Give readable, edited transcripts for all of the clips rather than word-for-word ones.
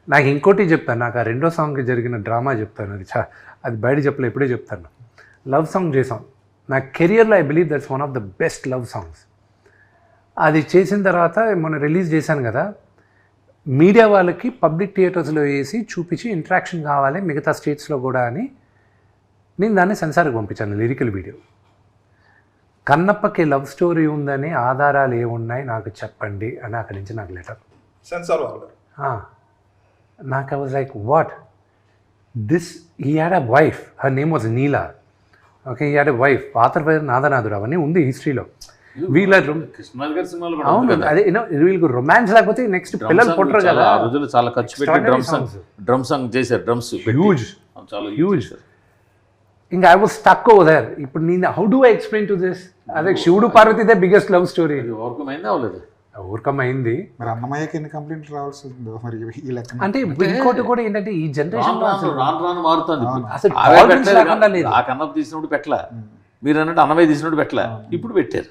నాకు ఇంకోటి చెప్తాను, నాకు ఆ రెండో సాంగ్కి జరిగిన డ్రామా చెప్తాను. అది బయట చెప్పలే, ఇప్పుడే చెప్తాను. లవ్ సాంగ్ చేసాం. నా కెరియర్లో I believe that's one of the best love songs. అది చేసిన తర్వాత మొన్న రిలీజ్ చేశాను కదా, మీడియా వాళ్ళకి పబ్లిక్ థియేటర్స్లో వేసి చూపించి ఇంట్రాక్షన్ కావాలి మిగతా స్టేట్స్లో కూడా అని నేను దాన్ని సెన్సార్కి పంపించాను, లిరికల్ వీడియో. కన్నప్పకి లవ్ స్టోరీ ఉందని ఆధారాలు ఏమున్నాయి నాకు చెప్పండి అని అక్కడి నుంచి నాకు లెటర్. సెన్సార్ వాళ్ళు నాకు I was like what this, he had a wife, her name was Neela. Okay, he had a wife, పాత్ర పేరు నాదనాథుడు, అవన్నీ ఉంది హిస్టరీలో. వీళ్ళ అవును, అదే వీళ్ళకి రొమాన్స్ లేకపోతే నెక్స్ట్ పిల్లలు పుట్టరు కదా. ఆ రోజులు చాలా ఖర్చు పెట్టి డ్రమ్ సాంగ్ చేశారు, డ్రమ్స్ హ్యూజ్ చాలా హ్యూజ్. ఇంకా I was stuck over there. ఇప్పుడు నేను how do I explain to this? అదే శివుడు Parvati the biggest love story. Overcome అయింది అవ్వలేదు? ఓవర్కమ్ అయింది. మరి అన్నమయ్యకి ఎన్ని కంప్లైంట్లు రావాల్సి ఉందో మరి ఈ లెక్క. అంటే ఇంకోటి కూడా ఏంటంటే ఈ జనరేషన్ రాను మారుతుంది. అసలు ఆ కన్నప్ప తీసినప్పుడు పెట్టలా, మీరు అన్నట్టు అన్నమయ్య తీసినప్పుడు పెట్టలా, ఇప్పుడు పెట్టారు.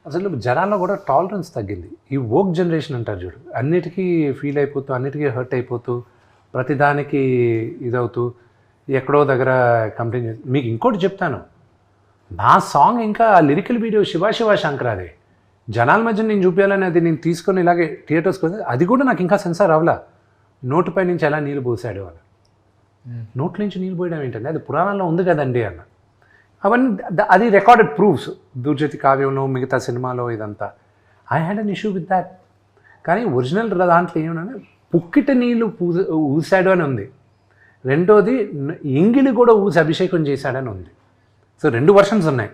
అసలు జనాల్లో కూడా టాలరెన్స్ తగ్గింది. ఈ వోక్ జనరేషన్ అంటారు చూడు, అన్నిటికీ ఫీల్ అయిపోతూ, అన్నిటికీ హర్ట్ అయిపోతూ, ప్రతిదానికి ఇదవుతూ, ఎక్కడో దగ్గర కంప్లైంట్ చేసి. మీకు ఇంకోటి చెప్తాను, నా సాంగ్ ఇంకా ఆ లిరికల్ వీడియో శివ శంకరాదే జనాల మధ్య నేను చూపించాలని అది నేను తీసుకొని ఇలాగే థియేటర్స్కి వస్తే అది కూడా నాకు ఇంకా సెన్సార్ అవ్వలా. నోటుపై నుంచి ఎలా నీళ్ళు పోసాడు వాళ్ళు, నోట్ల నుంచి నీళ్ళు పోయడం ఏంటంటే అది పురాణాల్లో ఉంది కదండి అన్న. అవన్నీ అది రికార్డెడ్ ప్రూఫ్స్, దుర్జతి కావ్యంలో మిగతా సినిమాలో ఇదంతా. I had an issue with that. కానీ ఒరిజినల్ దాంట్లో ఏమన్నా పుక్కిట నీళ్ళు ఊసాడు అని ఉంది. రెండోది ఎంగిలి కూడా ఊసి అభిషేకం చేశాడని ఉంది. సో 2 వర్షన్స్ ఉన్నాయి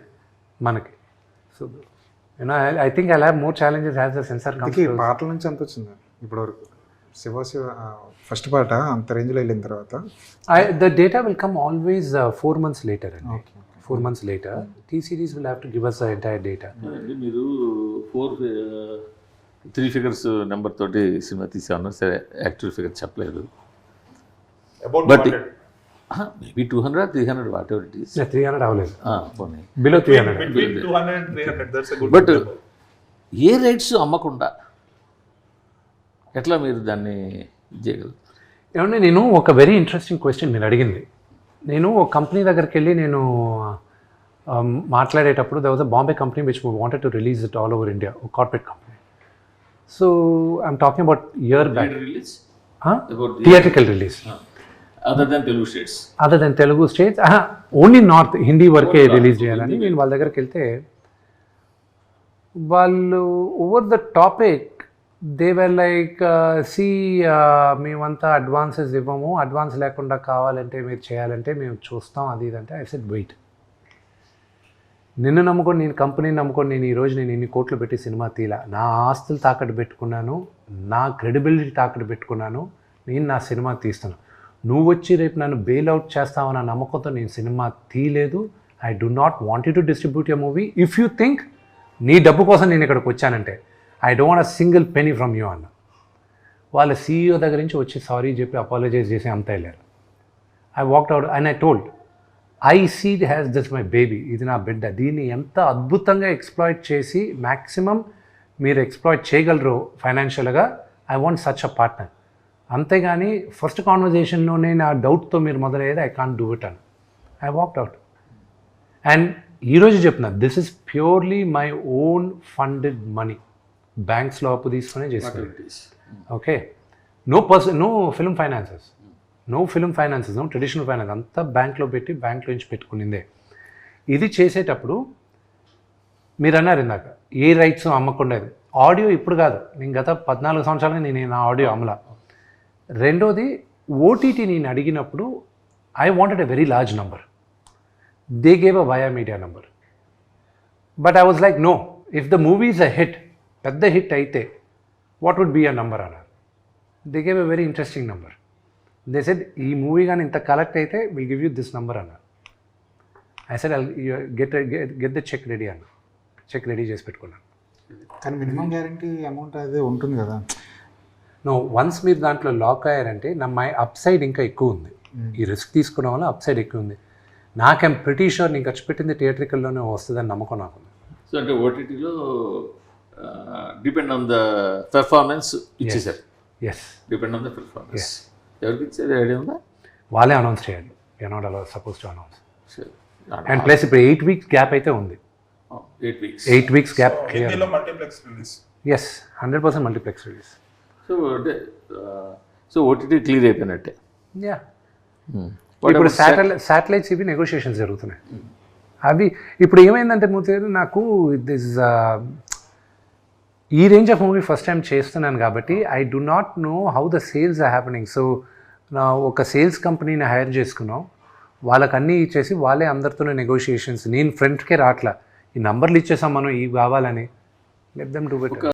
మనకి. So you know I think I have more challenges as the censor. పాటల నుంచి ఎంత వచ్చింది ఇప్పటివరకు? శివ ఫస్ట్ పాట అంత రేంజ్లో వెళ్ళిన తర్వాత the data will come always 4 months later అండి. 4 months later T-Series will have to give us the entire data. మీరు 3 figures నెంబర్ తోటి సినిమా తీసాను, సరే యాక్చువల్ ఫిగర్ చెప్పలేదు. But maybe 200 300 what ever it is. 300 అవ్వలేదు, పోనీ బిలో 300. బట్ ఏ రైట్స్ అమ్మకుండా ఎట్లా మీరు దాన్ని చేయగలరు? ఏమంటే నేను ఒక వెరీ ఇంట్రెస్టింగ్ క్వశ్చన్ మీరు అడిగింది. నేను ఒక కంపెనీ దగ్గరికి వెళ్ళి నేను మాట్లాడేటప్పుడు there was a Bombay company which wanted to release it all over India, a corporate company. So I'm talking about year back. Release? Theatrical release. Other than Telugu states? Other than Telugu states, only North Hindi వరకే రిలీజ్ చేయాలని నేను వాళ్ళ దగ్గరికి వెళ్తే వాళ్ళు over the topic they were like see మేమంతా advances ఇవ్వము, అడ్వాన్స్ లేకుండా కావాలంటే మీరు చేయాలంటే మేము చూస్తాం అది ఇదంటే. ఐ సెడ్ వెయిట్, నిన్ను నమ్ముకొని నేను కంపెనీని నమ్ముకొని నేను ఈరోజు నేను ఇన్ని కోట్లు పెట్టి సినిమా తీలా, నా ఆస్తులు తాకట్టు పెట్టుకున్నాను, నా క్రెడిబిలిటీ తాకట్టు పెట్టుకున్నాను, నేను నా సినిమా తీస్తాను. నువ్వు వచ్చి రేపు నన్ను బెయిల్అవుట్ చేస్తావన్న నమ్మకంతో నేను సినిమా తీయలేదు. I do not want you to distribute your movie if you think నీ డబ్బు కోసం నేను ఇక్కడికి వచ్చానంటే I don't want a single penny from you అన్న. వాళ్ళ CEO దగ్గర నుంచి వచ్చి సారీ చెప్పి అపాలజైజ్ చేసి అంతా వెళ్ళారు. I walked out and I told I see has this my baby, ఇది నా బిడ్డ, దీన్ని ఎంత అద్భుతంగా ఎక్స్ప్లాయిట్ చేసి మ్యాక్సిమం మీరు ఎక్స్ప్లాయిట్ చేయగలరు ఫైనాన్షియల్గా, I want such a partner. అంతేగాని ఫస్ట్ కాన్వర్జేషన్లోనే నా డౌట్తో మీరు మొదలయ్యేది ఐ కాంట్ డూ ఇట్ అని. I walked out. అండ్ ఈరోజు చెప్తున్నా this is purely my own funded money, బ్యాంక్స్లో అప్పు తీసుకునే చేస్తుంది. Okay, no film finances, no traditional finance, అంతా బ్యాంక్లో పెట్టి బ్యాంక్లో నుంచి పెట్టుకునిందే. ఇది చేసేటప్పుడు మీరు అన్నారు ఇందాక ఏ రైట్స్ అమ్మకుండా, ఆడియో ఇప్పుడు కాదు, నేను గత 14 సంవత్సరాలుగా నేను నా ఆడియో అమ్మలా. రెండోది ఓటీటీ నేను అడిగినప్పుడు I wanted a very large number, they gave a via media number. But I was like no, if the movie is a hit, పెద్ద హిట్ అయితే what would be a number అన్నారు. They gave a very interesting number. They said ఈ movie కానీ ఇంత collect అయితే will give you this number అన్నారు. I said I get the check ready అన్న. Check ready చేసి పెట్టుకున్నాను. కానీ మినిమం గ్యారంటీ అమౌంట్ అదే ఉంటుంది కదా. నో, వన్స్ మీరు దాంట్లో లాక్ అయ్యారంటే మై అప్ సైడ్ ఇంకా ఎక్కువ ఉంది. ఈ రిస్క్ తీసుకోవడం వల్ల అప్ సైడ్ ఎక్కువ ఉంది. నాకేం ప్రిటీ షూర్ నేను ఖర్చు పెట్టింది థియేట్రికల్లోనే వస్తుందని నమ్మకం నాకు. సో అంటే ఓటీటీలో డిపెండ్ ఆన్ ద పెర్ఫార్మెన్స్ ఇచ్చేసారు. Yes, depend on the performance. ఎవరికి ఇచ్చేది ఐడియా ఉందా? వాళ్ళే అనౌన్స్ చేయాలి. You are not allowed suppose to announce. సరే. అండ్ ప్లస్ ఇప్పుడు 8 weeks గ్యాప్ అయితే ఉంది. 8 weeks. 8 weeks gap. హిందీలో multiplex release. Yes 100% multiplex release. So అంటే సో ఓటీటీ క్లియర్ అయిపోయినట్టే. యా ఇప్పుడు శాటిలైట్స్ ఇవి నెగోషియేషన్స్ జరుగుతున్నాయి. అవి ఇప్పుడు ఏమైందంటే మూర్తి గారు, నాకు దిస్ ఈ range of movie first time చేస్తున్నాను కాబట్టి I do not know how the sales are happening. So నా ఒక సేల్స్ కంపెనీని హైర్ చేసుకున్నాం, వాళ్ళకి అన్నీ ఇచ్చేసి వాళ్ళే అందరితోనే నెగోషియేషన్స్. నేను ఫ్రెండ్కే రాట్లా, ఈ నంబర్లు ఇచ్చేసాం మనం ఇవి కావాలని. Let them do it.